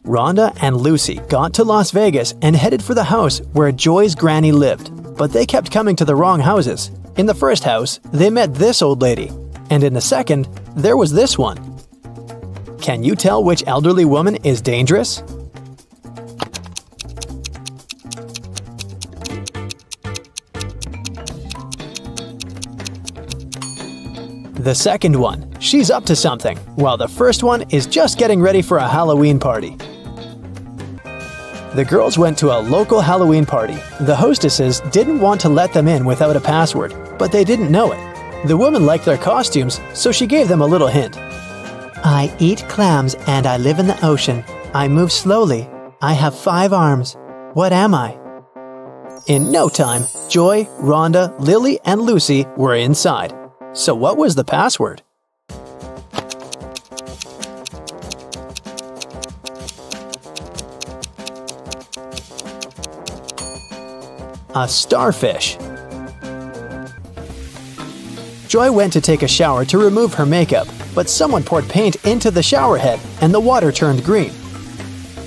Rhonda and Lucy got to Las Vegas and headed for the house where Joy's granny lived, but they kept coming to the wrong houses. In the first house, they met this old lady, and in the second, there was this one. Can you tell which elderly woman is dangerous? The second one, she's up to something, while the first one is just getting ready for a Halloween party. The girls went to a local Halloween party. The hostesses didn't want to let them in without a password, but they didn't know it. The woman liked their costumes, so she gave them a little hint. I eat clams and I live in the ocean. I move slowly. I have 5 arms. What am I? In no time, Joy, Rhonda, Lily, and Lucy were inside. So what was the password? A starfish. Joy went to take a shower to remove her makeup, but someone poured paint into the shower head and the water turned green.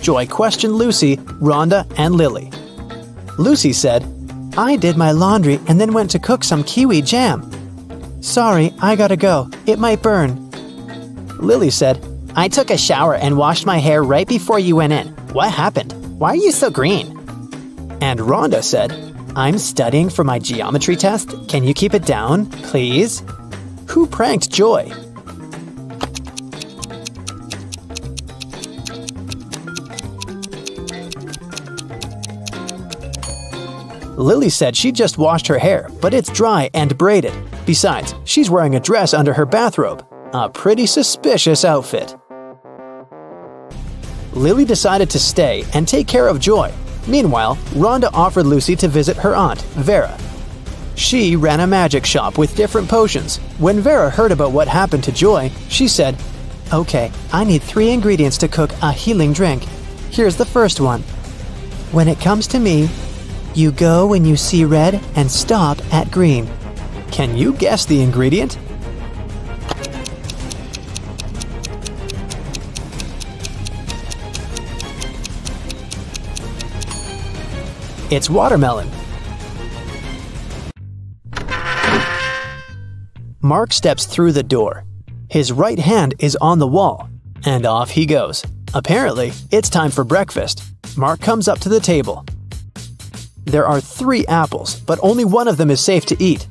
Joy questioned Lucy, Rhonda, and Lily. Lucy said, I did my laundry and then went to cook some kiwi jam. Sorry, I gotta go. It might burn. Lily said, I took a shower and washed my hair right before you went in. What happened? Why are you so green? And Rhonda said, I'm studying for my geometry test. Can you keep it down, please? Who pranked Joy? Lily said she just washed her hair, but it's dry and braided. Besides, she's wearing a dress under her bathrobe. A pretty suspicious outfit. Lily decided to stay and take care of Joy. Meanwhile, Rhonda offered Lucy to visit her aunt, Vera. She ran a magic shop with different potions. When Vera heard about what happened to Joy, she said, Okay, I need 3 ingredients to cook a healing drink. Here's the first one. When it comes to me, you go when you see red and stop at green. Can you guess the ingredient? It's watermelon. Mark steps through the door. His right hand is on the wall, and off he goes. Apparently, it's time for breakfast. Mark comes up to the table. There are 3 apples, but only one of them is safe to eat.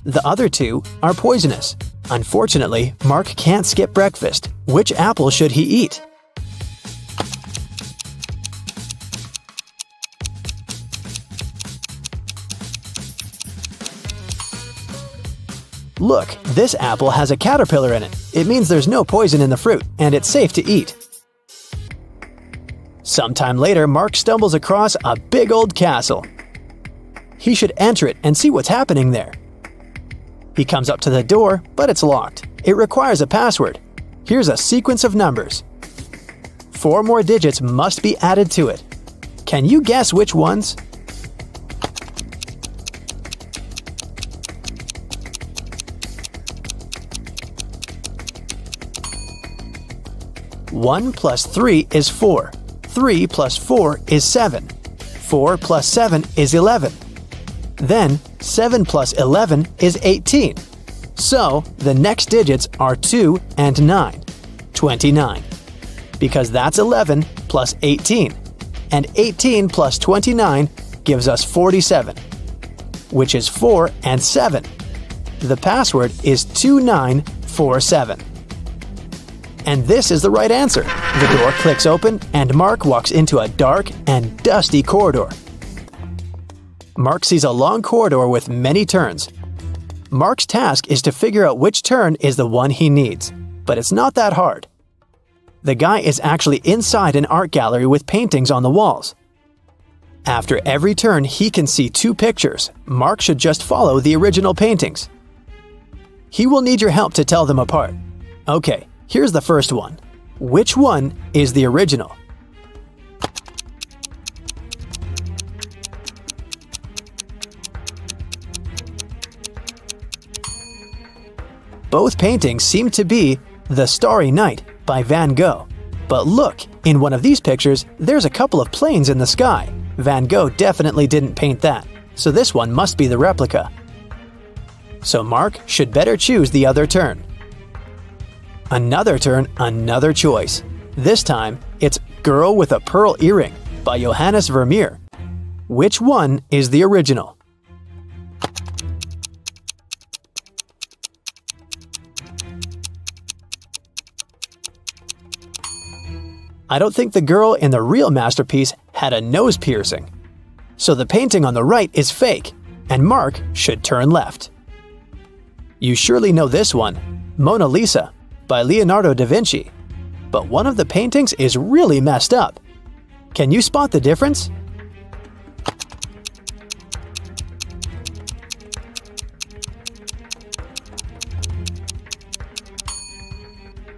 The other 2 are poisonous. Unfortunately, Mark can't skip breakfast. Which apple should he eat? Look, this apple has a caterpillar in it. It means there's no poison in the fruit, and it's safe to eat. Sometime later, Mark stumbles across a big old castle. He should enter it and see what's happening there. He comes up to the door, but it's locked. It requires a password. Here's a sequence of numbers. 4 more digits must be added to it. Can you guess which ones? One plus 3 is 4. 3 plus 4 is 7. 4 plus 7 is 11. Then 7 plus 11 is 18. So the next digits are 2 and 9. 29. Because that's 11 plus 18. And 18 plus 29 gives us 47. Which is 4 and 7. The password is 2947. And this is the right answer. The door clicks open and Mark walks into a dark and dusty corridor. Mark sees a long corridor with many turns. Mark's task is to figure out which turn is the one he needs, but it's not that hard. The guy is actually inside an art gallery with paintings on the walls. After every turn, he can see 2 pictures. Mark should just follow the original paintings. He will need your help to tell them apart. Okay. Here's the first one. Which one is the original? Both paintings seem to be The Starry Night by Van Gogh. But look, in one of these pictures, there's a couple of planes in the sky. Van Gogh definitely didn't paint that, so this one must be the replica. So Mark should better choose the other turn. Another turn, another choice. This time, it's Girl with a Pearl Earring by Johannes Vermeer. Which one is the original? I don't think the girl in the real masterpiece had a nose piercing. So the painting on the right is fake, and Mark should turn left. You surely know this one, Mona Lisa by Leonardo da Vinci. But one of the paintings is really messed up. Can you spot the difference?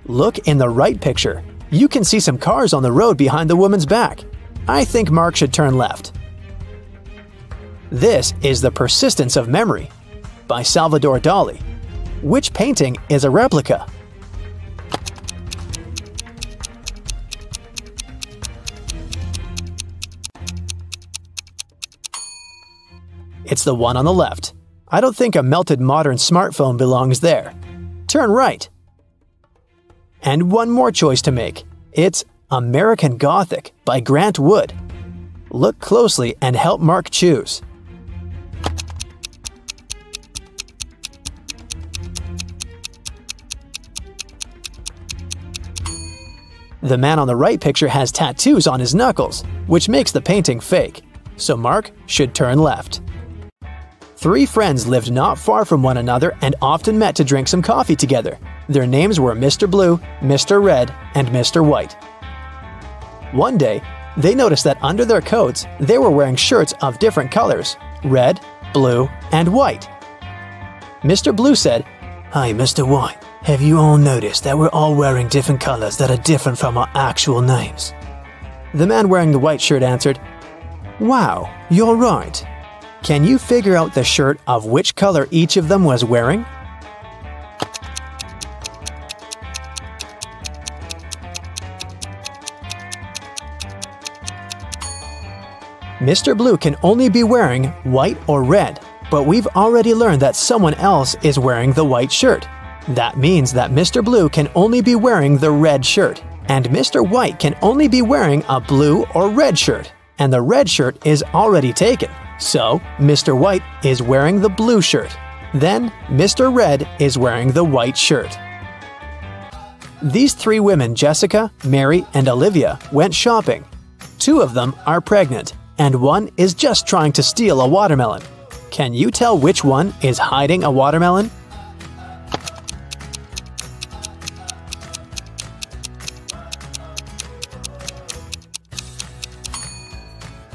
Look in the right picture. You can see some cars on the road behind the woman's back. I think Mark should turn left. This is The Persistence of Memory by Salvador Dali. Which painting is a replica? It's the one on the left. I don't think a melted modern smartphone belongs there. Turn right. And one more choice to make. It's American Gothic by Grant Wood. Look closely and help Mark choose. The man on the right picture has tattoos on his knuckles, which makes the painting fake, so Mark should turn left. Three friends lived not far from one another and often met to drink some coffee together. Their names were Mr. Blue, Mr. Red, and Mr. White. One day, they noticed that under their coats, they were wearing shirts of different colors: red, blue, and white. Mr. Blue said, "Hi, Mr. White. Have you all noticed that we're all wearing different colors that are different from our actual names?" The man wearing the white shirt answered, "Wow, you're right. Can you figure out the shirt of which color each of them was wearing?" Mr. Blue can only be wearing white or red, but we've already learned that someone else is wearing the white shirt. That means that Mr. Blue can only be wearing the red shirt, and Mr. White can only be wearing a blue or red shirt, and the red shirt is already taken. So, Mr. White is wearing the blue shirt. Then, Mr. Red is wearing the white shirt. These three women, Jessica, Mary, and Olivia, went shopping. Two of them are pregnant, and one is just trying to steal a watermelon. Can you tell which one is hiding a watermelon?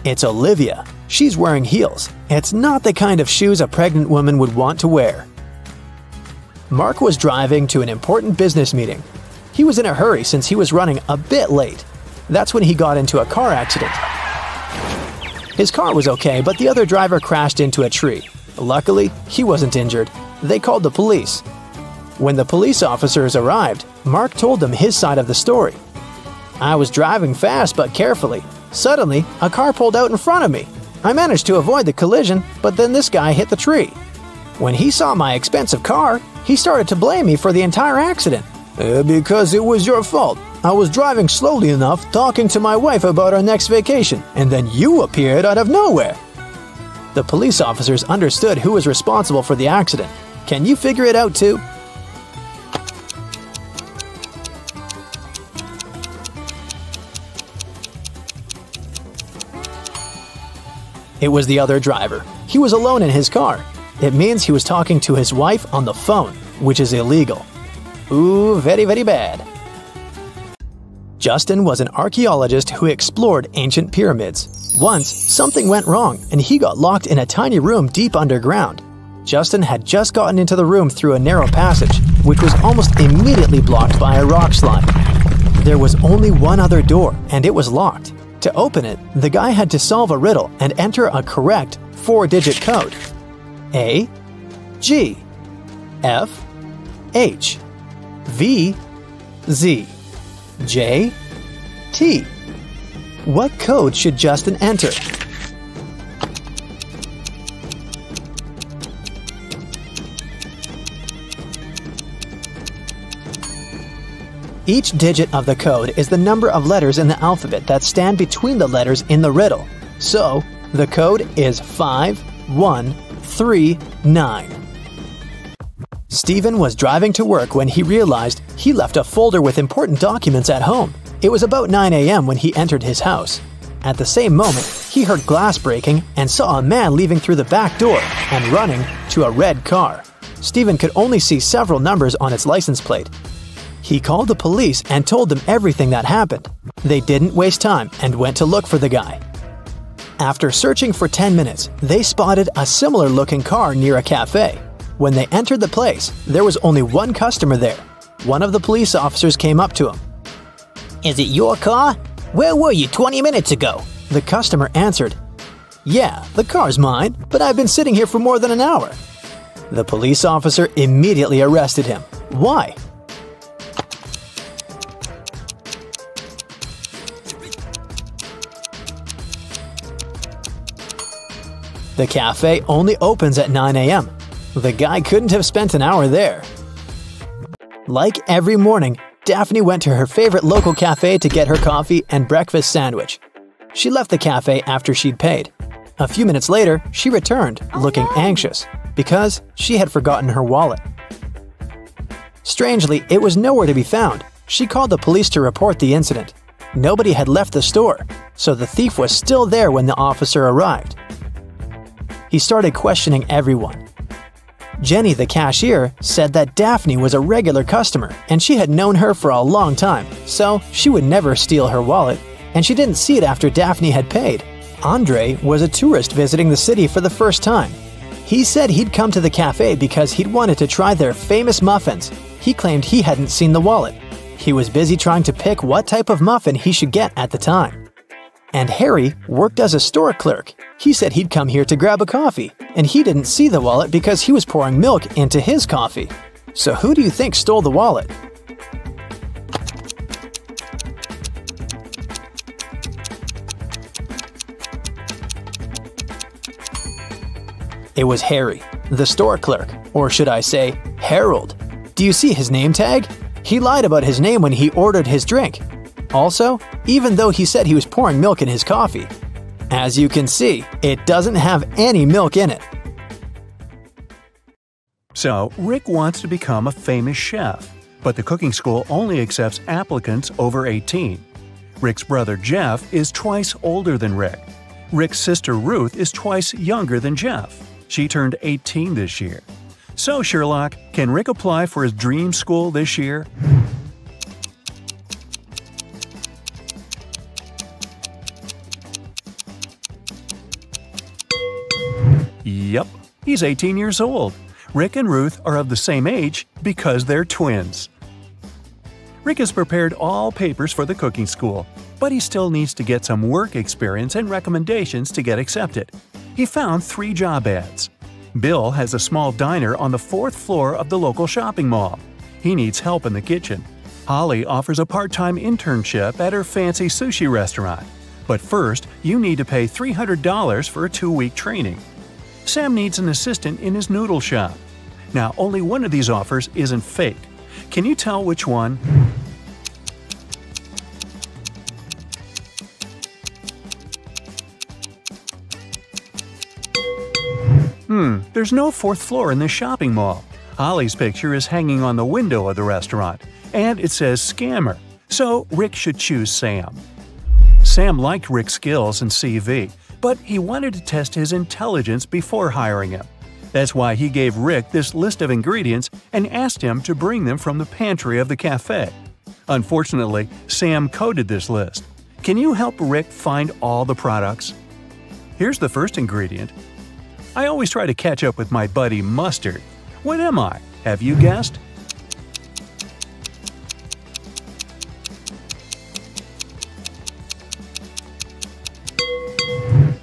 It's Olivia. She's wearing heels. It's not the kind of shoes a pregnant woman would want to wear. Mark was driving to an important business meeting. He was in a hurry since he was running a bit late. That's when he got into a car accident. His car was okay, but the other driver crashed into a tree. Luckily, he wasn't injured. They called the police. When the police officers arrived, Mark told them his side of the story. "I was driving fast but carefully. Suddenly, a car pulled out in front of me. I managed to avoid the collision, but then this guy hit the tree. When he saw my expensive car, he started to blame me for the entire accident. Because it was your fault. I was driving slowly enough, talking to my wife about our next vacation, and then you appeared out of nowhere." The police officers understood who was responsible for the accident. Can you figure it out too? It was the other driver. He was alone in his car. It means he was talking to his wife on the phone, which is illegal. Ooh, very, very bad. Justin was an archaeologist who explored ancient pyramids. Once, something went wrong and he got locked in a tiny room deep underground. Justin had just gotten into the room through a narrow passage, which was almost immediately blocked by a rock slide. There was only one other door, and it was locked. To open it, the guy had to solve a riddle and enter a correct 4-digit code. A, G, F, H, V, Z, J, T. What code should Justin enter? Each digit of the code is the number of letters in the alphabet that stand between the letters in the riddle. So, the code is 5139. Stephen was driving to work when he realized he left a folder with important documents at home. It was about 9 a.m. when he entered his house. At the same moment, he heard glass breaking and saw a man leaving through the back door and running to a red car. Stephen could only see several numbers on its license plate. He called the police and told them everything that happened. They didn't waste time and went to look for the guy. After searching for 10 minutes, they spotted a similar-looking car near a cafe. When they entered the place, there was only one customer there. One of the police officers came up to him. "Is it your car? Where were you 20 minutes ago?" The customer answered, "Yeah, the car's mine, but I've been sitting here for more than an hour." The police officer immediately arrested him. Why? The cafe only opens at 9 a.m. The guy couldn't have spent an hour there. Like every morning, Daphne went to her favorite local cafe to get her coffee and breakfast sandwich. She left the cafe after she'd paid. A few minutes later, she returned, looking anxious, because she had forgotten her wallet. Strangely, it was nowhere to be found. She called the police to report the incident. Nobody had left the store, so the thief was still there when the officer arrived. He started questioning everyone. Jenny, the cashier, said that Daphne was a regular customer and she had known her for a long time, so she would never steal her wallet, and she didn't see it after Daphne had paid. Andre was a tourist visiting the city for the first time. He said he'd come to the cafe because he'd wanted to try their famous muffins. He claimed he hadn't seen the wallet. He was busy trying to pick what type of muffin he should get at the time. And Harry worked as a store clerk. He said he'd come here to grab a coffee, and he didn't see the wallet because he was pouring milk into his coffee. So who do you think stole the wallet? It was Harry, the store clerk, or should I say, Harold. Do you see his name tag? He lied about his name when he ordered his drink. Also, even though he said he was pouring milk in his coffee. As you can see, it doesn't have any milk in it. So, Rick wants to become a famous chef, but the cooking school only accepts applicants over 18. Rick's brother Jeff is twice older than Rick. Rick's sister Ruth is twice younger than Jeff. She turned 18 this year. So, Sherlock, can Rick apply for his dream school this year? Yep, he's 18 years old. Rick and Ruth are of the same age because they're twins. Rick has prepared all papers for the cooking school, but he still needs to get some work experience and recommendations to get accepted. He found 3 job ads. Bill has a small diner on the 4th floor of the local shopping mall. He needs help in the kitchen. Holly offers a part-time internship at her fancy sushi restaurant. But first, you need to pay $300 for a 2-week training. Sam needs an assistant in his noodle shop. Now, only one of these offers isn't fake. Can you tell which one? There's no 4th floor in this shopping mall. Holly's picture is hanging on the window of the restaurant, and it says scammer, so Rick should choose Sam. Sam liked Rick's skills and CV, but he wanted to test his intelligence before hiring him. That's why he gave Rick this list of ingredients and asked him to bring them from the pantry of the cafe. Unfortunately, Sam coded this list. Can you help Rick find all the products? Here's the first ingredient. I always try to catch up with my buddy Mustard. What am I? Have you guessed?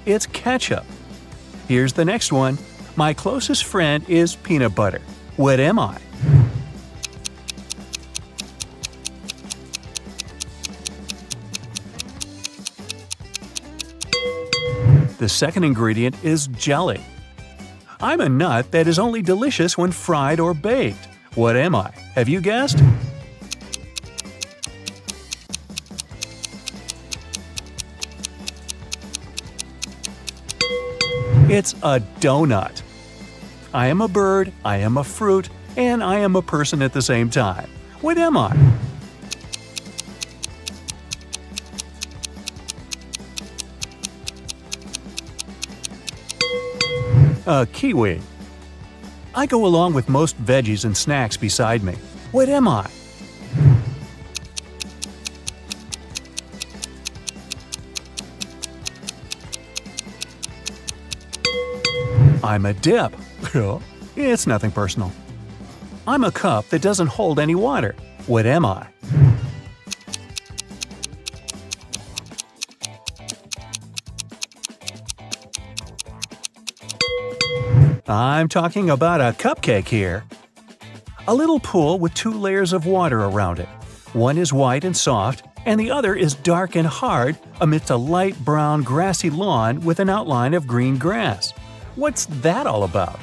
It's ketchup. Here's the next one. My closest friend is peanut butter. What am I? The second ingredient is jelly. I'm a nut that is only delicious when fried or baked. What am I? Have you guessed? It's a donut. I am a bird, I am a fruit, and I am a person at the same time. What am I? A kiwi. I go along with most veggies and snacks beside me. What am I? I'm a dip. It's nothing personal. I'm a cup that doesn't hold any water. What am I? I'm talking about a cupcake here. A little pool with 2 layers of water around it. One is white and soft, and the other is dark and hard amidst a light brown grassy lawn with an outline of green grass. What's that all about?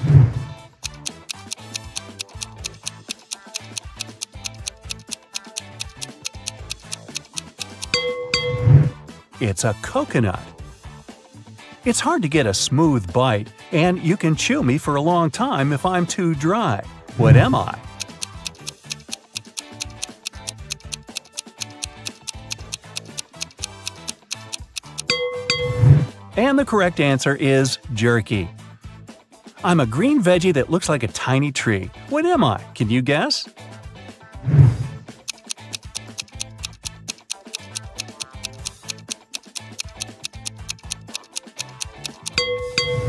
It's a coconut. It's hard to get a smooth bite, and you can chew me for a long time if I'm too dry. What am I? And the correct answer is jerky. I'm a green veggie that looks like a tiny tree. What am I? Can you guess?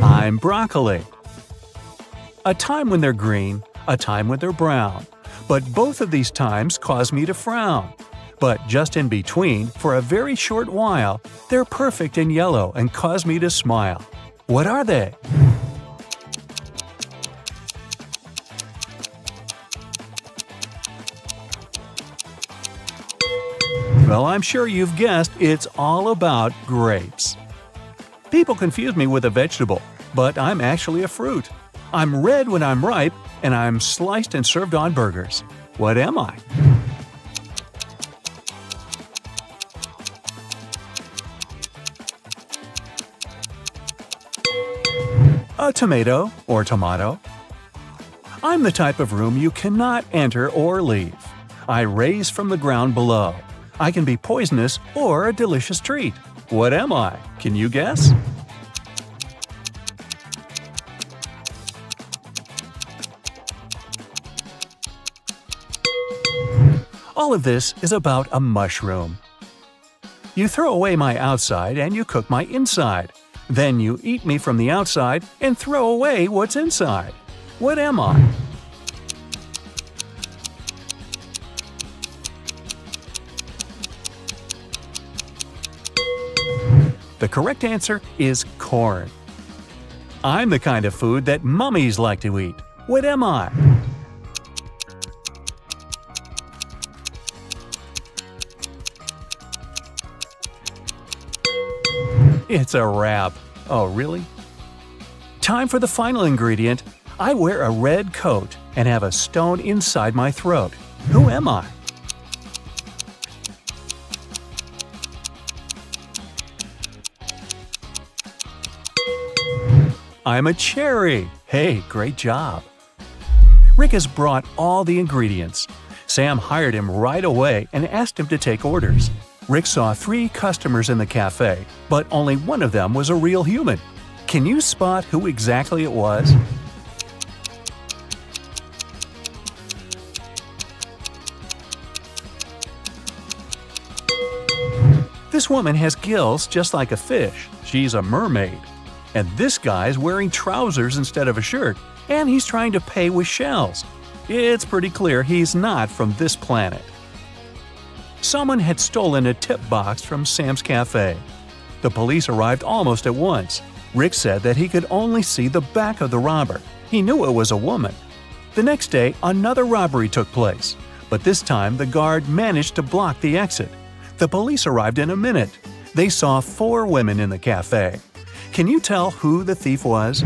I'm broccoli. A time when they're green, a time when they're brown. But both of these times cause me to frown. But just in between, for a very short while, they're perfect and yellow and cause me to smile. What are they? Well, I'm sure you've guessed it's all about grapes. People confuse me with a vegetable, but I'm actually a fruit. I'm red when I'm ripe, and I'm sliced and served on burgers. What am I? A tomato or tomato. I'm the type of room you cannot enter or leave. I raise from the ground below. I can be poisonous or a delicious treat. What am I? Can you guess? All of this is about a mushroom. You throw away my outside and you cook my inside. Then you eat me from the outside and throw away what's inside. What am I? The correct answer is corn. I'm the kind of food that mummies like to eat. What am I? It's a wrap. Oh, really? Time for the final ingredient. I wear a red coat and have a stone inside my throat. Who am I? I'm a cherry. Hey, great job. Rick has brought all the ingredients. Sam hired him right away and asked him to take orders. Rick saw 3 customers in the cafe, but only one of them was a real human. Can you spot who exactly it was? This woman has gills just like a fish. She's a mermaid. And this guy's wearing trousers instead of a shirt, and he's trying to pay with shells. It's pretty clear he's not from this planet. Someone had stolen a tip box from Sam's cafe. The police arrived almost at once. Rick said that he could only see the back of the robber. He knew it was a woman. The next day, another robbery took place, but this time the guard managed to block the exit. The police arrived in a minute. They saw 4 women in the cafe. Can you tell who the thief was?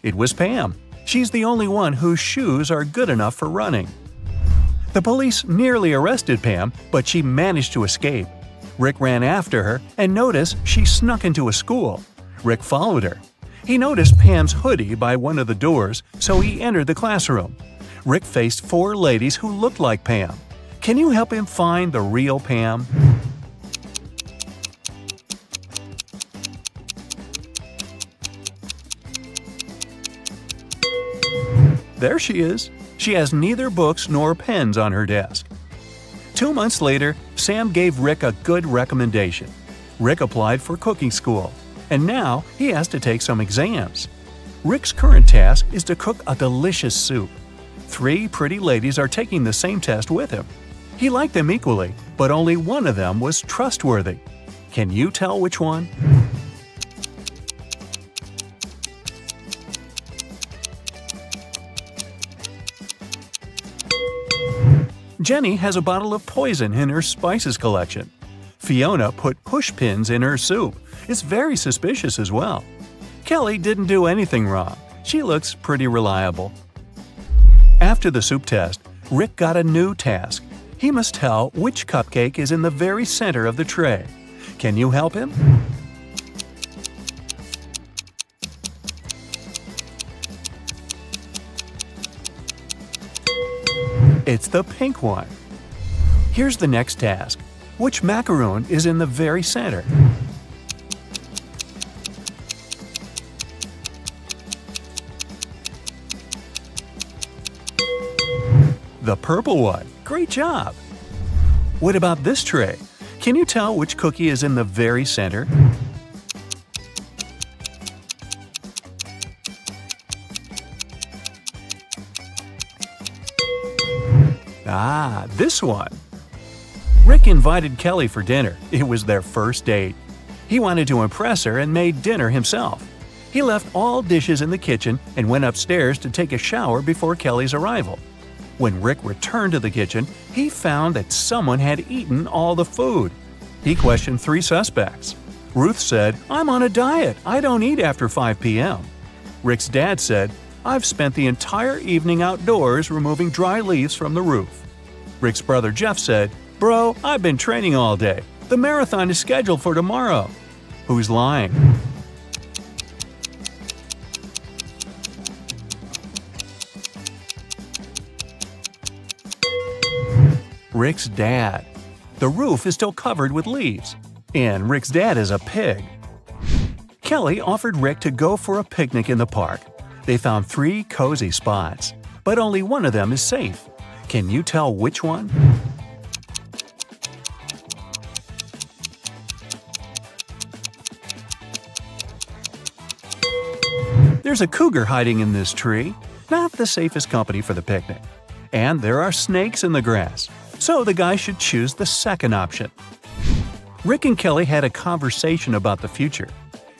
It was Pam. She's the only one whose shoes are good enough for running. The police nearly arrested Pam, but she managed to escape. Rick ran after her and noticed she snuck into a school. Rick followed her. He noticed Pam's hoodie by one of the doors, so he entered the classroom. Rick faced 4 ladies who looked like Pam. Can you help him find the real Pam? There she is. She has neither books nor pens on her desk. 2 months later, Sam gave Rick a good recommendation. Rick applied for cooking school, and now he has to take some exams. Rick's current task is to cook a delicious soup. 3 pretty ladies are taking the same test with him. He liked them equally, but only one of them was trustworthy. Can you tell which one? Jenny has a bottle of poison in her spices collection. Fiona put push pins in her soup. It's very suspicious as well. Kelly didn't do anything wrong. She looks pretty reliable. After the soup test, Rick got a new task. He must tell which cupcake is in the very center of the tray. Can you help him? It's the pink one. Here's the next task. Which macaroon is in the very center? The purple one. Great job! What about this tray? Can you tell which cookie is in the very center? Ah, this one! Rick invited Kelly for dinner. It was their first date. He wanted to impress her and made dinner himself. He left all dishes in the kitchen and went upstairs to take a shower before Kelly's arrival. When Rick returned to the kitchen, he found that someone had eaten all the food. He questioned 3 suspects. Ruth said, "I'm on a diet. I don't eat after 5 p.m." Rick's dad said, "I've spent the entire evening outdoors removing dry leaves from the roof." Rick's brother Jeff said, "Bro, I've been training all day. The marathon is scheduled for tomorrow." Who's lying? Rick's dad. The roof is still covered with leaves. And Rick's dad is a pig. Kelly offered Rick to go for a picnic in the park. They found 3 cozy spots, but only one of them is safe. Can you tell which one? There's a cougar hiding in this tree. Not the safest company for the picnic. And there are snakes in the grass. So the guy should choose the second option. Rick and Kelly had a conversation about the future.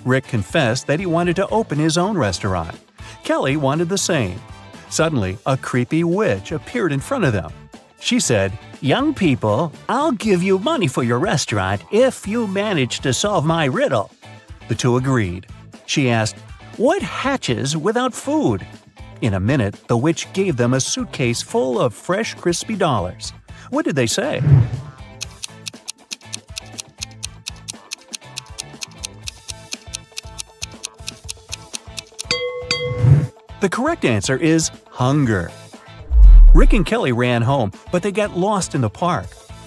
Rick confessed that he wanted to open his own restaurant. Kelly wanted the same. Suddenly, a creepy witch appeared in front of them. She said, Young people, I'll give you money for your restaurant if you manage to solve my riddle. The 2 agreed. She asked, "What hatches without food?" In a minute, the witch gave them a suitcase full of fresh, crispy dollars. What did they say? The correct answer is hunger. Rick and Kelly ran home, but they got lost in the park.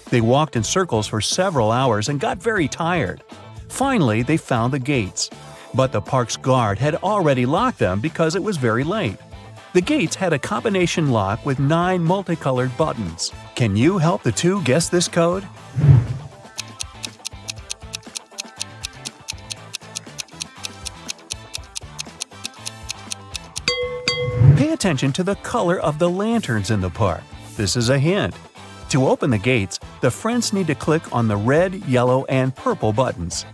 They walked in circles for several hours and got very tired. Finally, they found the gates. But the park's guard had already locked them because it was very late. The gates had a combination lock with 9 multicolored buttons. Can you help the 2 guess this code? Pay attention to the color of the lanterns in the park. This is a hint. To open the gates, the friends need to click on the red, yellow, and purple buttons.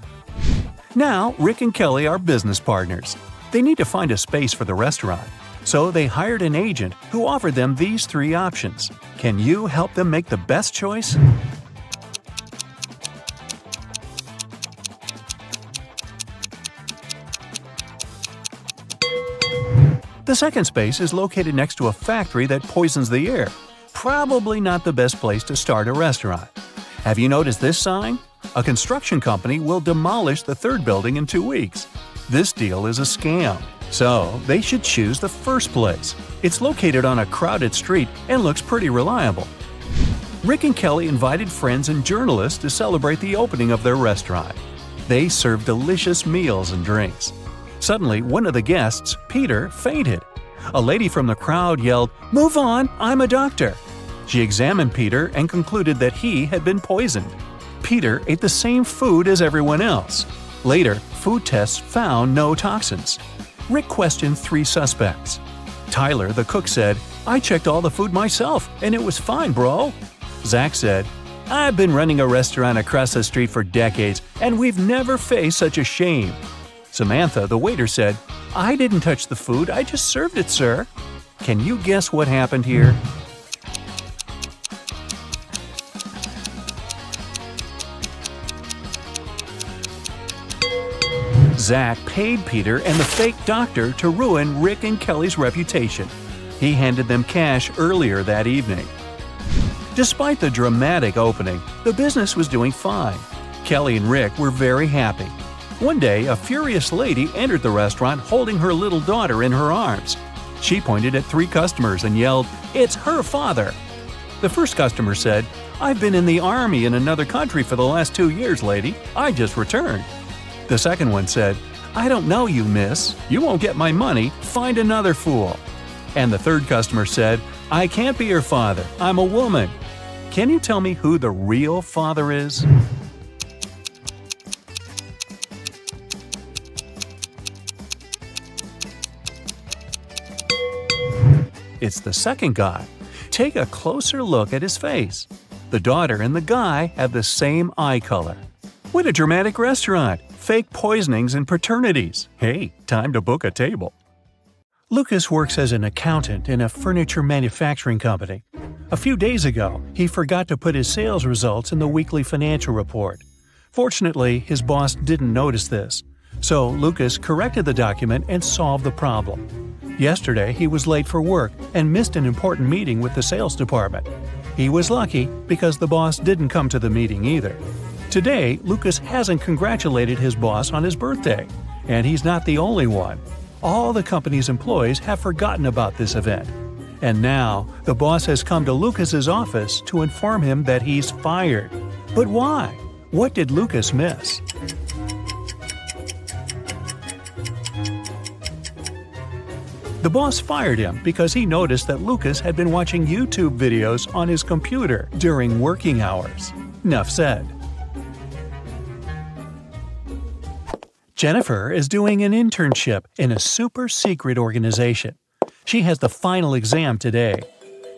Now, Rick and Kelly are business partners. They need to find a space for the restaurant. So they hired an agent who offered them these three options. Can you help them make the best choice? The second space is located next to a factory that poisons the air. Probably not the best place to start a restaurant. Have you noticed this sign? A construction company will demolish the third building in 2 weeks. This deal is a scam. So, they should choose the first place. It's located on a crowded street and looks pretty reliable. Rick and Kelly invited friends and journalists to celebrate the opening of their restaurant. They served delicious meals and drinks. Suddenly, one of the guests, Peter, fainted. A lady from the crowd yelled, "Move on, I'm a doctor." She examined Peter and concluded that he had been poisoned. Peter ate the same food as everyone else. Later, food tests found no toxins. Rick questioned 3 suspects. Tyler, the cook, said, "I checked all the food myself, and it was fine, bro." Zach said, "I've been running a restaurant across the street for decades, and we've never faced such a shame." Samantha, the waiter, said, "I didn't touch the food, I just served it, sir." Can you guess what happened here? Zach paid Peter and the fake doctor to ruin Rick and Kelly's reputation. He handed them cash earlier that evening. Despite the dramatic opening, the business was doing fine. Kelly and Rick were very happy. One day, a furious lady entered the restaurant holding her little daughter in her arms. She pointed at 3 customers and yelled, "It's her father!" The first customer said, "I've been in the army in another country for the last 2 years, lady. I just returned." The second one said, "I don't know you, miss. You won't get my money. Find another fool." And the third customer said, "I can't be your father. I'm a woman." Can you tell me who the real father is? It's the second guy. Take a closer look at his face. The daughter and the guy have the same eye color. What a dramatic restaurant! Fake poisonings and paternities. Hey, time to book a table. Lucas works as an accountant in a furniture manufacturing company. A few days ago, he forgot to put his sales results in the weekly financial report. Fortunately, his boss didn't notice this, so Lucas corrected the document and solved the problem. Yesterday, he was late for work and missed an important meeting with the sales department. He was lucky because the boss didn't come to the meeting either. Today, Lucas hasn't congratulated his boss on his birthday, and he's not the only one. All the company's employees have forgotten about this event. And now, the boss has come to Lucas's office to inform him that he's fired. But why? What did Lucas miss? The boss fired him because he noticed that Lucas had been watching YouTube videos on his computer during working hours. Enough said. Jennifer is doing an internship in a super-secret organization. She has the final exam today.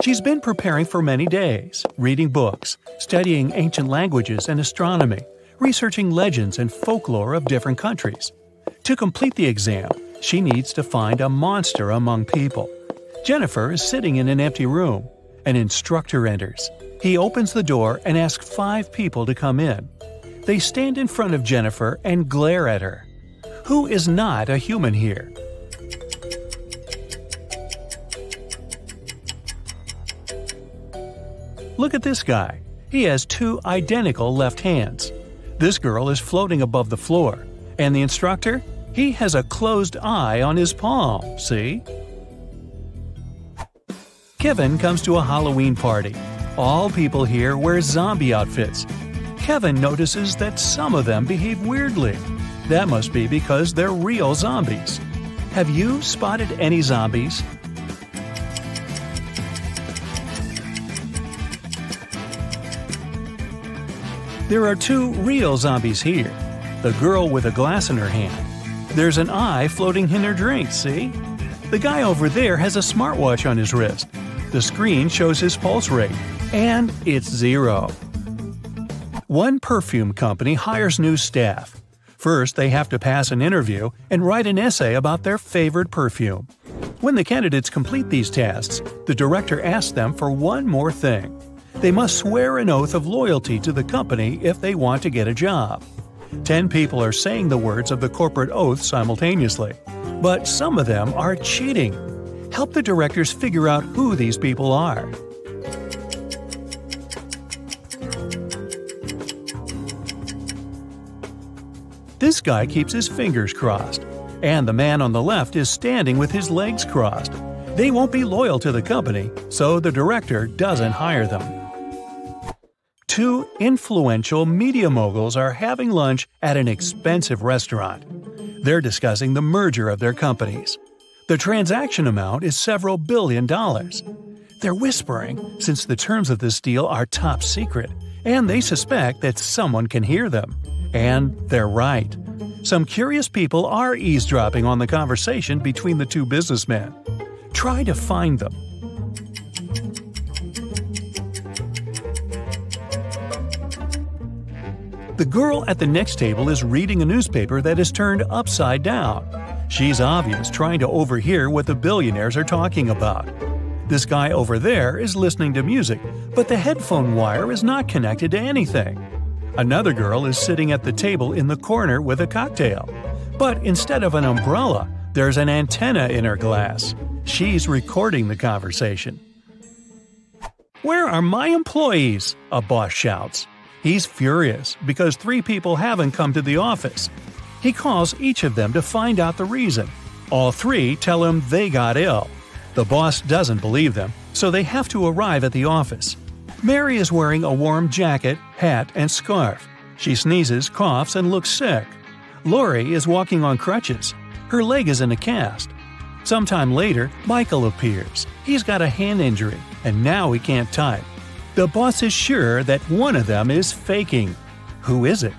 She's been preparing for many days, reading books, studying ancient languages and astronomy, researching legends and folklore of different countries. To complete the exam, she needs to find a monster among people. Jennifer is sitting in an empty room. An instructor enters. He opens the door and asks 5 people to come in. They stand in front of Jennifer and glare at her. Who is not a human here? Look at this guy. He has 2 identical left hands. This girl is floating above the floor. And the instructor? He has a closed eye on his palm, see? Kevin comes to a Halloween party. All people here wear zombie outfits. Kevin notices that some of them behave weirdly. That must be because they're real zombies. Have you spotted any zombies? There are 2 real zombies here. The girl with a glass in her hand. There's an eye floating in her drink, see? The guy over there has a smartwatch on his wrist. The screen shows his pulse rate. And it's 0. One perfume company hires new staff. First, they have to pass an interview and write an essay about their favorite perfume. When the candidates complete these tasks, the director asks them for one more thing. They must swear an oath of loyalty to the company if they want to get a job. 10 people are saying the words of the corporate oath simultaneously, but some of them are cheating. Help the directors figure out who these people are. This guy keeps his fingers crossed, and the man on the left is standing with his legs crossed. They won't be loyal to the company, so the director doesn't hire them. 2 influential media moguls are having lunch at an expensive restaurant. They're discussing the merger of their companies. The transaction amount is several billion dollars. They're whispering since the terms of this deal are top secret, and they suspect that someone can hear them. And they're right. Some curious people are eavesdropping on the conversation between the 2 businessmen. Try to find them. The girl at the next table is reading a newspaper that is turned upside down. She's obviously trying to overhear what the billionaires are talking about. This guy over there is listening to music, but the headphone wire is not connected to anything. Another girl is sitting at the table in the corner with a cocktail. But instead of an umbrella, there's an antenna in her glass. She's recording the conversation. "Where are my employees?" a boss shouts. He's furious because 3 people haven't come to the office. He calls each of them to find out the reason. All 3 tell him they got ill. The boss doesn't believe them, so they have to arrive at the office. Mary is wearing a warm jacket, hat, and scarf. She sneezes, coughs, and looks sick. Lori is walking on crutches. Her leg is in a cast. Sometime later, Michael appears. He's got a hand injury, and now he can't type. The boss is sure that one of them is faking. Who is it?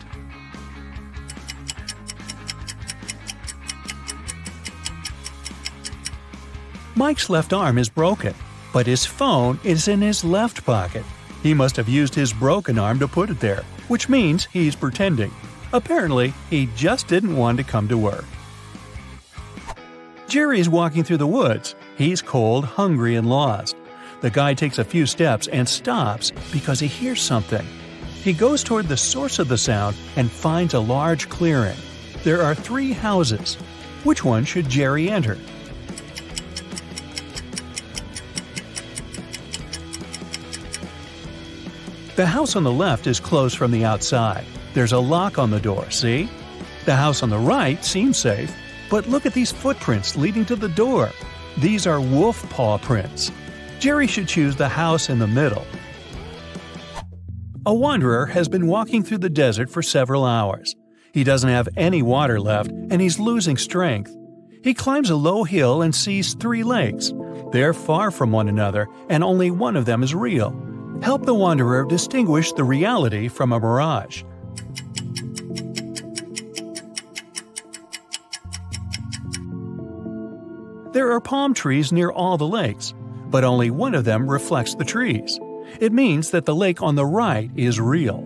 Mike's left arm is broken, but his phone is in his left pocket. He must have used his broken arm to put it there, which means he's pretending. Apparently, he just didn't want to come to work. Jerry's walking through the woods. He's cold, hungry, and lost. The guy takes a few steps and stops because he hears something. He goes toward the source of the sound and finds a large clearing. There are 3 houses. Which one should Jerry enter? The house on the left is closed from the outside. There's a lock on the door, see? The house on the right seems safe, but look at these footprints leading to the door. These are wolf paw prints. Jerry should choose the house in the middle. A wanderer has been walking through the desert for several hours. He doesn't have any water left, and he's losing strength. He climbs a low hill and sees 3 lakes. They're far from one another, and only one of them is real. Help the wanderer distinguish the reality from a mirage. There are palm trees near all the lakes, but only one of them reflects the trees. It means that the lake on the right is real.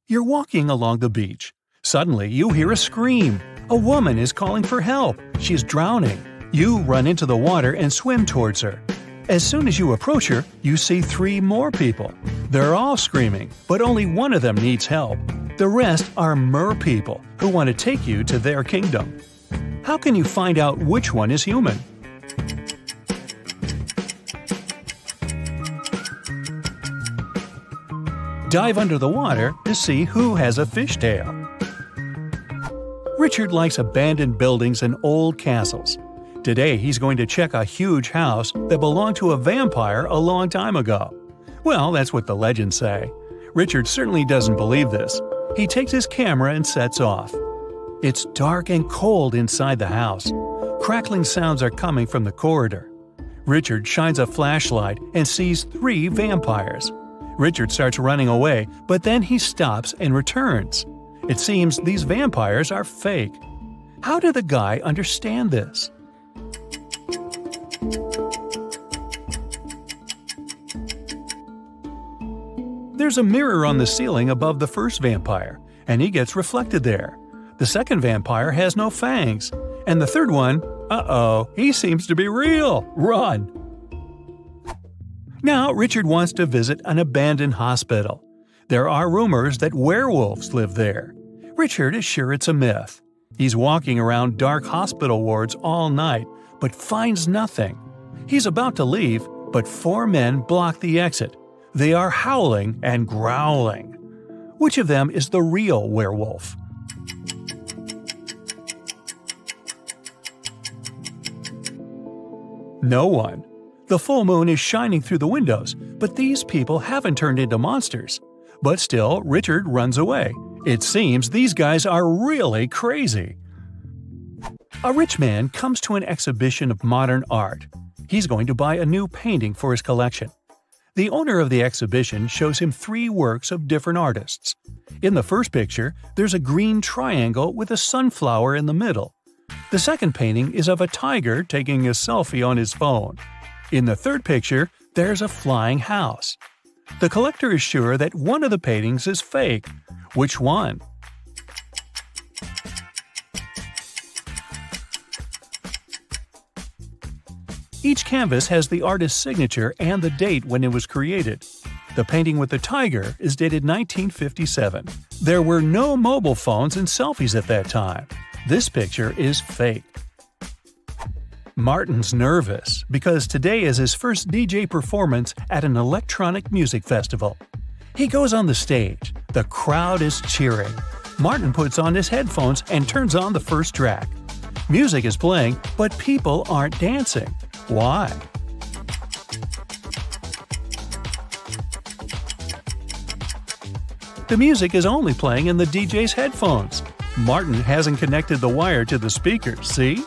You're walking along the beach. Suddenly, you hear a scream. A woman is calling for help. She's drowning. You run into the water and swim towards her. As soon as you approach her, you see 3 more people. They're all screaming, but only one of them needs help. The rest are mer people who want to take you to their kingdom. How can you find out which one is human? Dive under the water to see who has a fishtail. Richard likes abandoned buildings and old castles. Today he's going to check a huge house that belonged to a vampire a long time ago. Well, that's what the legends say. Richard certainly doesn't believe this. He takes his camera and sets off. It's dark and cold inside the house. Crackling sounds are coming from the corridor. Richard shines a flashlight and sees 3 vampires. Richard starts running away, but then he stops and returns. It seems these vampires are fake. How did the guy understand this? There's a mirror on the ceiling above the first vampire, and he gets reflected there. The second vampire has no fangs, and the third one Uh-oh, he seems to be real. Run! Now, Richard wants to visit an abandoned hospital. There are rumors that werewolves live there. Richard is sure it's a myth. He's walking around dark hospital wards all night, but finds nothing. He's about to leave, but 4 men block the exit. They are howling and growling. Which of them is the real werewolf? No one. The full moon is shining through the windows, but these people haven't turned into monsters. But still, Richard runs away. It seems these guys are really crazy. A rich man comes to an exhibition of modern art. He's going to buy a new painting for his collection. The owner of the exhibition shows him 3 works of different artists. In the first picture, there's a green triangle with a sunflower in the middle. The second painting is of a tiger taking a selfie on his phone. In the third picture, there's a flying house. The collector is sure that one of the paintings is fake. Which one? Each canvas has the artist's signature and the date when it was created. The painting with the tiger is dated 1957. There were no mobile phones and selfies at that time. This picture is fake. Martin's nervous because today is his first DJ performance at an electronic music festival. He goes on the stage. The crowd is cheering. Martin puts on his headphones and turns on the first track. Music is playing, but people aren't dancing. Why? The music is only playing in the DJ's headphones. Martin hasn't connected the wire to the speaker, see?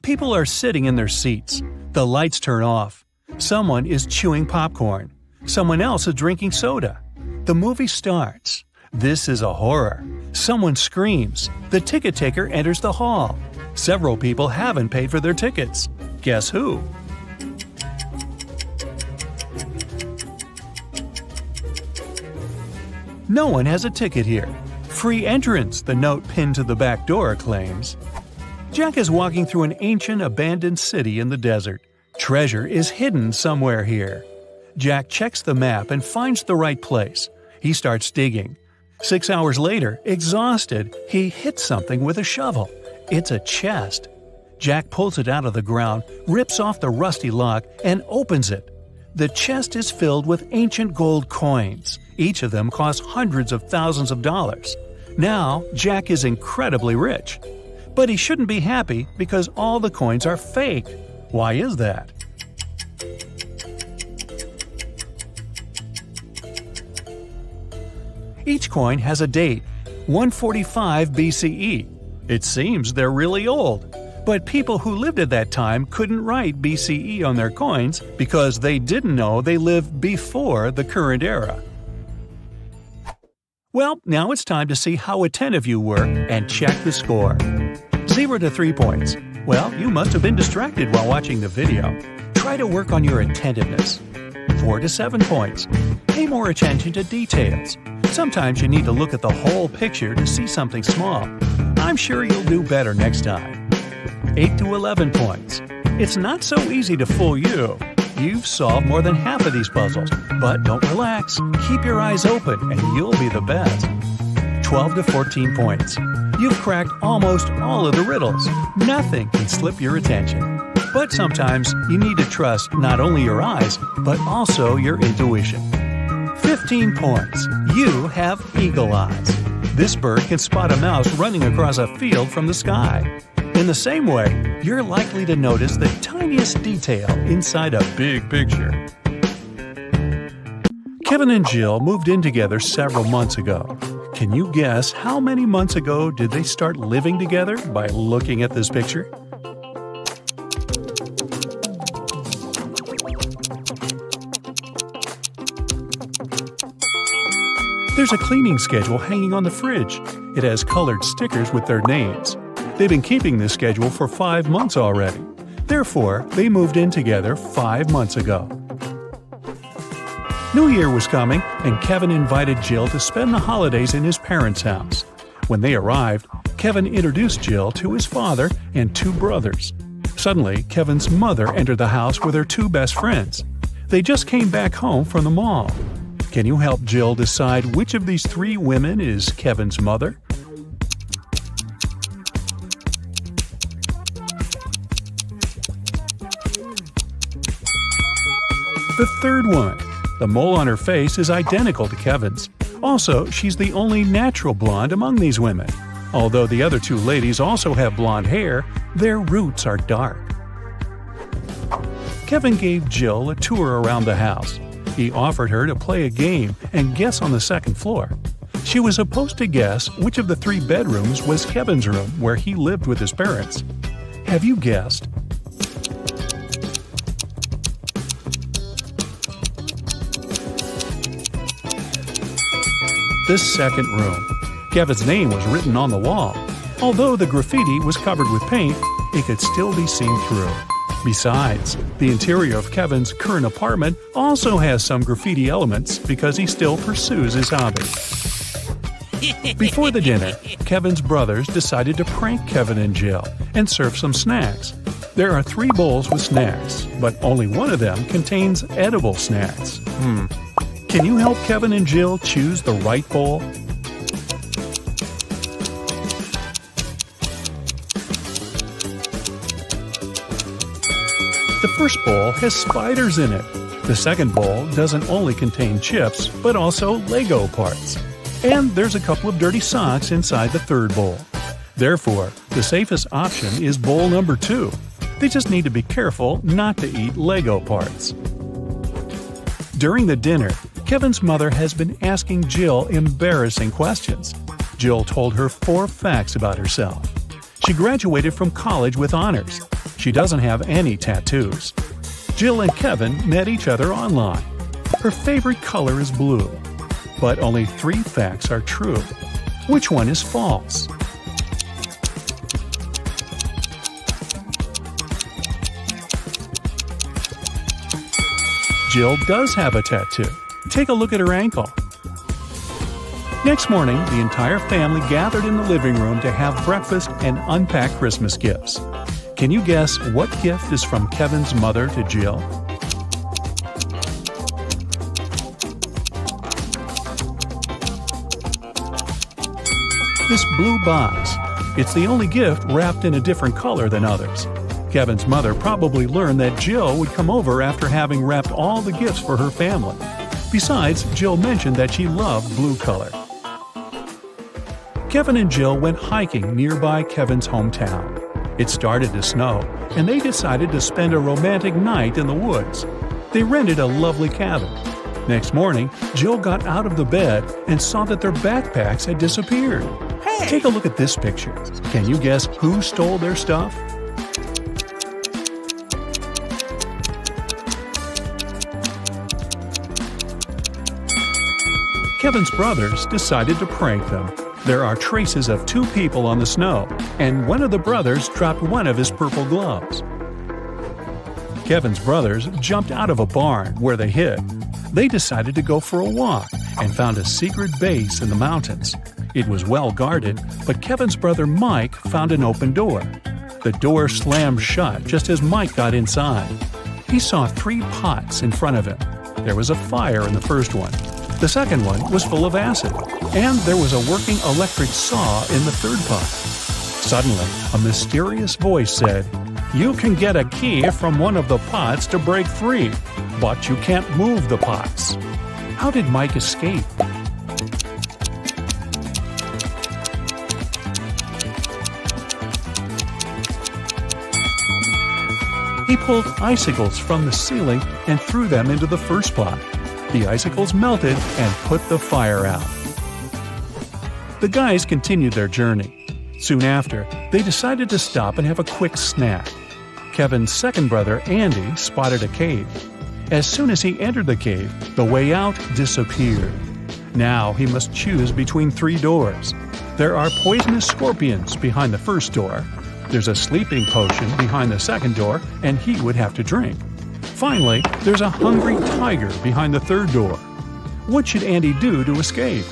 People are sitting in their seats. The lights turn off. Someone is chewing popcorn. Someone else is drinking soda. The movie starts. This is a horror. Someone screams. The ticket taker enters the hall. Several people haven't paid for their tickets. Guess who? No one has a ticket here. Free entrance, the note pinned to the back door claims. Jack is walking through an ancient abandoned city in the desert. Treasure is hidden somewhere here. Jack checks the map and finds the right place. He starts digging. 6 hours later, exhausted, he hits something with a shovel. It's a chest. Jack pulls it out of the ground, rips off the rusty lock, and opens it. The chest is filled with ancient gold coins. Each of them costs hundreds of thousands of dollars. Now, Jack is incredibly rich. But he shouldn't be happy because all the coins are fake. Why is that? Each coin has a date, 145 BCE. It seems they're really old. But people who lived at that time couldn't write BCE on their coins because they didn't know they lived before the current era. Well, now it's time to see how attentive you were and check the score. 0 to 3 points. Well, you must have been distracted while watching the video. Try to work on your attentiveness. 4 to 7 points. Pay more attention to details. Sometimes you need to look at the whole picture to see something small. I'm sure you'll do better next time. 8 to 11 points. It's not so easy to fool you. You've solved more than half of these puzzles, but don't relax. Keep your eyes open and you'll be the best. 12 to 14 points. You've cracked almost all of the riddles. Nothing can slip your attention. But sometimes you need to trust not only your eyes, but also your intuition. 15 points. You have eagle eyes. This bird can spot a mouse running across a field from the sky. In the same way, you're likely to notice the tiniest detail inside a big picture. Kevin and Jill moved in together several months ago. Can you guess how many months ago did they start living together by looking at this picture? There's a cleaning schedule hanging on the fridge. It has colored stickers with their names. They've been keeping this schedule for 5 months already. Therefore, they moved in together 5 months ago. New Year was coming, and Kevin invited Jill to spend the holidays in his parents' house. When they arrived, Kevin introduced Jill to his father and two brothers. Suddenly, Kevin's mother entered the house with her two best friends. They just came back home from the mall. Can you help Jill decide which of these three women is Kevin's mother? The third one. The mole on her face is identical to Kevin's. Also, she's the only natural blonde among these women. Although the other two ladies also have blonde hair, their roots are dark. Kevin gave Jill a tour around the house. He offered her to play a game and guess on the second floor. She was supposed to guess which of the three bedrooms was Kevin's room where he lived with his parents. Have you guessed? The second room. Kevin's name was written on the wall. Although the graffiti was covered with paint, it could still be seen through. Besides, the interior of Kevin's current apartment also has some graffiti elements because he still pursues his hobby. Before the dinner, Kevin's brothers decided to prank Kevin and Jill and serve some snacks. There are 3 bowls with snacks, but only one of them contains edible snacks. Can you help Kevin and Jill choose the right bowl? The first bowl has spiders in it. The second bowl doesn't only contain chips, but also Lego parts. And there's a couple of dirty socks inside the third bowl. Therefore, the safest option is bowl number 2. They just need to be careful not to eat Lego parts. During the dinner, Kevin's mother has been asking Jill embarrassing questions. Jill told her 4 facts about herself. She graduated from college with honors. She doesn't have any tattoos. Jill and Kevin met each other online. Her favorite color is blue. But only 3 facts are true. Which one is false? Jill does have a tattoo. Take a look at her ankle. Next morning, the entire family gathered in the living room to have breakfast and unpack Christmas gifts. Can you guess what gift is from Kevin's mother to Jill? This blue box. It's the only gift wrapped in a different color than others. Kevin's mother probably learned that Jill would come over after having wrapped all the gifts for her family. Besides, Jill mentioned that she loved blue color. Kevin and Jill went hiking nearby Kevin's hometown. It started to snow, and they decided to spend a romantic night in the woods. They rented a lovely cabin. Next morning, Jill got out of the bed and saw that their backpacks had disappeared. Hey! Take a look at this picture. Can you guess who stole their stuff? Kevin's brothers decided to prank them. There are traces of 2 people on the snow, and one of the brothers dropped one of his purple gloves. Kevin's brothers jumped out of a barn where they hid. They decided to go for a walk and found a secret base in the mountains. It was well guarded, but Kevin's brother Mike found an open door. The door slammed shut just as Mike got inside. He saw 3 pots in front of him. There was a fire in the first one. The second one was full of acid, and there was a working electric saw in the third pot. Suddenly, a mysterious voice said, "You can get a key from one of the pots to break free, but you can't move the pots." How did Mike escape? He pulled icicles from the ceiling and threw them into the first pot. The icicles melted and put the fire out. The guys continued their journey. Soon after, they decided to stop and have a quick snack. Kevin's second brother, Andy, spotted a cave. As soon as he entered the cave, the way out disappeared. Now he must choose between 3 doors. There are poisonous scorpions behind the first door. There's a sleeping potion behind the second door, and he would have to drink. Finally, there's a hungry tiger behind the third door. What should Andy do to escape?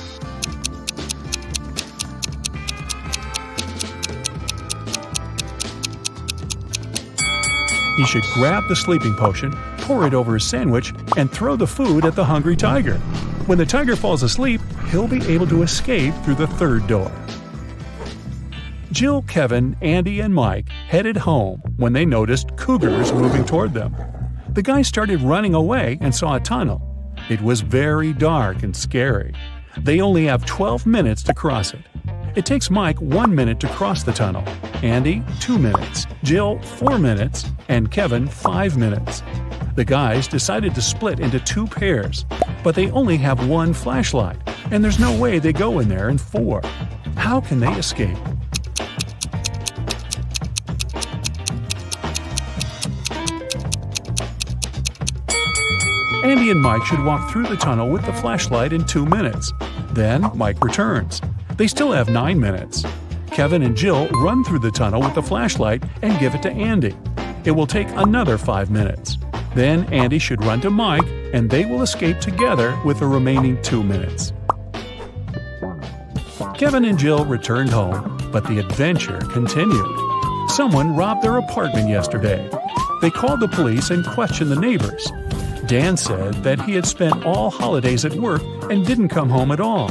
He should grab the sleeping potion, pour it over his sandwich, and throw the food at the hungry tiger. When the tiger falls asleep, he'll be able to escape through the third door. Jill, Kevin, Andy, and Mike headed home when they noticed cougars moving toward them. The guys started running away and saw a tunnel. It was very dark and scary. They only have 12 minutes to cross it. It takes Mike 1 minute to cross the tunnel, Andy 2 minutes, Jill 4 minutes, and Kevin 5 minutes. The guys decided to split into 2 pairs, but they only have 1 flashlight, and there's no way they go in there in 4. How can they escape? Andy and Mike should walk through the tunnel with the flashlight in 2 minutes. Then Mike returns. They still have 9 minutes. Kevin and Jill run through the tunnel with the flashlight and give it to Andy. It will take another 5 minutes. Then Andy should run to Mike, and they will escape together with the remaining 2 minutes. Kevin and Jill returned home, but the adventure continued. Someone robbed their apartment yesterday. They called the police and questioned the neighbors. Dan said that he had spent all holidays at work and didn't come home at all.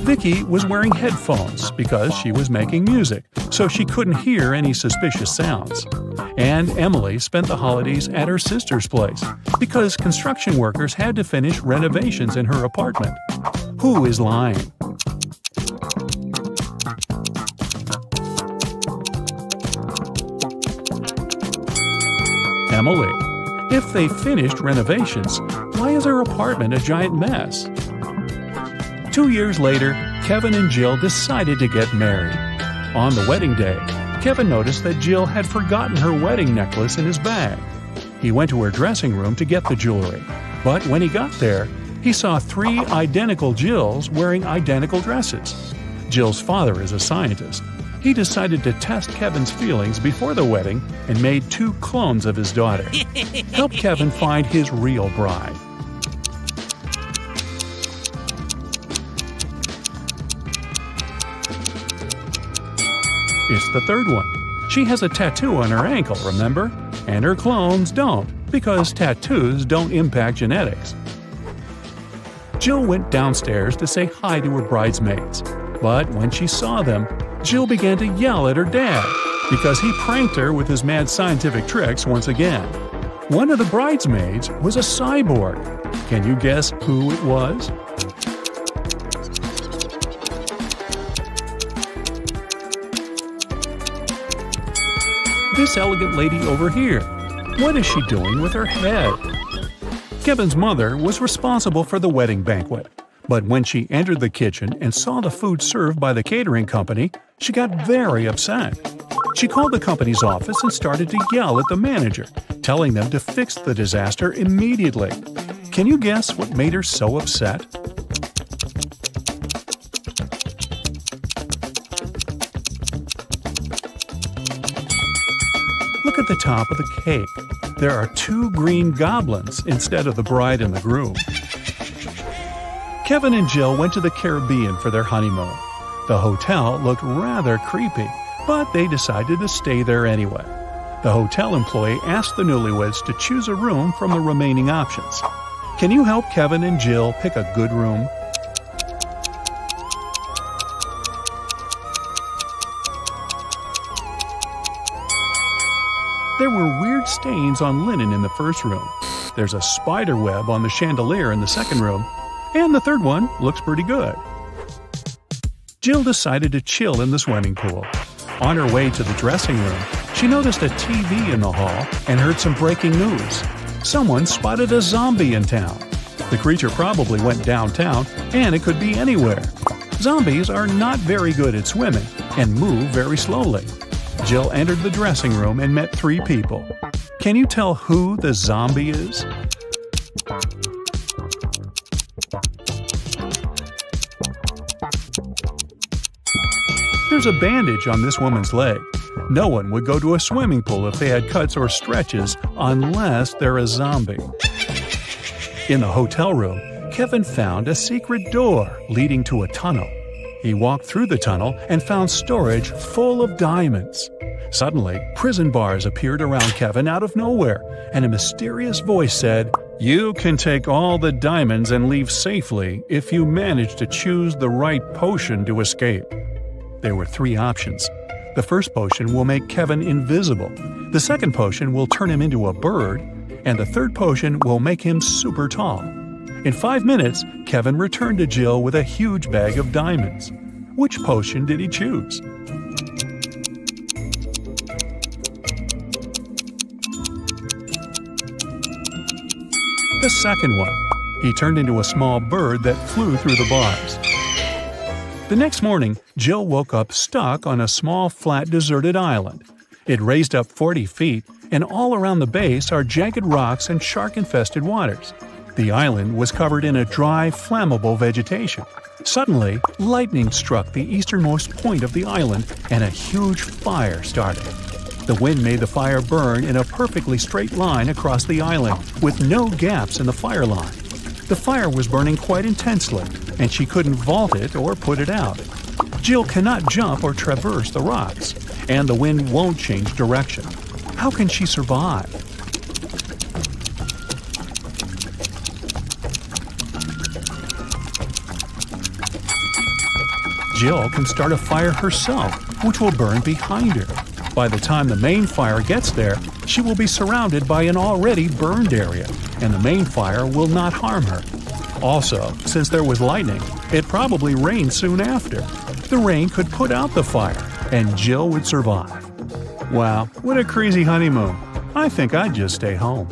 Vicky was wearing headphones because she was making music, so she couldn't hear any suspicious sounds. And Emily spent the holidays at her sister's place because construction workers had to finish renovations in her apartment. Who is lying? Emily. If they finished renovations, why is her apartment a giant mess? 2 years later, Kevin and Jill decided to get married. On the wedding day, Kevin noticed that Jill had forgotten her wedding necklace in his bag. He went to her dressing room to get the jewelry, but when he got there, he saw 3 identical Jills wearing identical dresses. Jill's father is a scientist. He decided to test Kevin's feelings before the wedding and made 2 clones of his daughter. Help Kevin find his real bride. It's the third one. She has a tattoo on her ankle, remember? And her clones don't, because tattoos don't impact genetics. Jill went downstairs to say hi to her bridesmaids, but when she saw them, Jill began to yell at her dad because he pranked her with his mad scientific tricks once again. One of the bridesmaids was a cyborg. Can you guess who it was? This elegant lady over here. What is she doing with her head? Kevin's mother was responsible for the wedding banquet. But when she entered the kitchen and saw the food served by the catering company, she got very upset. She called the company's office and started to yell at the manager, telling them to fix the disaster immediately. Can you guess what made her so upset? Look at the top of the cake. There are 2 green goblins instead of the bride and the groom. Kevin and Jill went to the Caribbean for their honeymoon. The hotel looked rather creepy, but they decided to stay there anyway. The hotel employee asked the newlyweds to choose a room from the remaining options. Can you help Kevin and Jill pick a good room? There were weird stains on linen in the first room. There's a spider web on the chandelier in the second room. And the third one looks pretty good. Jill decided to chill in the swimming pool. On her way to the dressing room, she noticed a TV in the hall and heard some breaking news. Someone spotted a zombie in town. The creature probably went downtown, and it could be anywhere. Zombies are not very good at swimming and move very slowly. Jill entered the dressing room and met 3 people. Can you tell who the zombie is? There's a bandage on this woman's leg. No one would go to a swimming pool if they had cuts or stretches unless they're a zombie. In the hotel room, Kevin found a secret door leading to a tunnel. He walked through the tunnel and found storage full of diamonds. Suddenly, prison bars appeared around Kevin out of nowhere, and a mysterious voice said, "You can take all the diamonds and leave safely if you manage to choose the right potion to escape." There were 3 options. The first potion will make Kevin invisible, the second potion will turn him into a bird, and the third potion will make him super tall. In 5 minutes, Kevin returned to Jill with a huge bag of diamonds. Which potion did he choose? The second one. He turned into a small bird that flew through the bars. The next morning, Jill woke up stuck on a small, flat, deserted island. It raised up 40 feet, and all around the base are jagged rocks and shark-infested waters. The island was covered in a dry, flammable vegetation. Suddenly, lightning struck the easternmost point of the island, and a huge fire started. The wind made the fire burn in a perfectly straight line across the island, with no gaps in the fire line. The fire was burning quite intensely, and she couldn't vault it or put it out. Jill cannot jump or traverse the rocks, and the wind won't change direction. How can she survive? Jill can start a fire herself, which will burn behind her. By the time the main fire gets there, she will be surrounded by an already burned area, and the main fire will not harm her. Also, since there was lightning, it probably rained soon after. The rain could put out the fire, and Jill would survive. Wow, what a crazy honeymoon. I think I'd just stay home.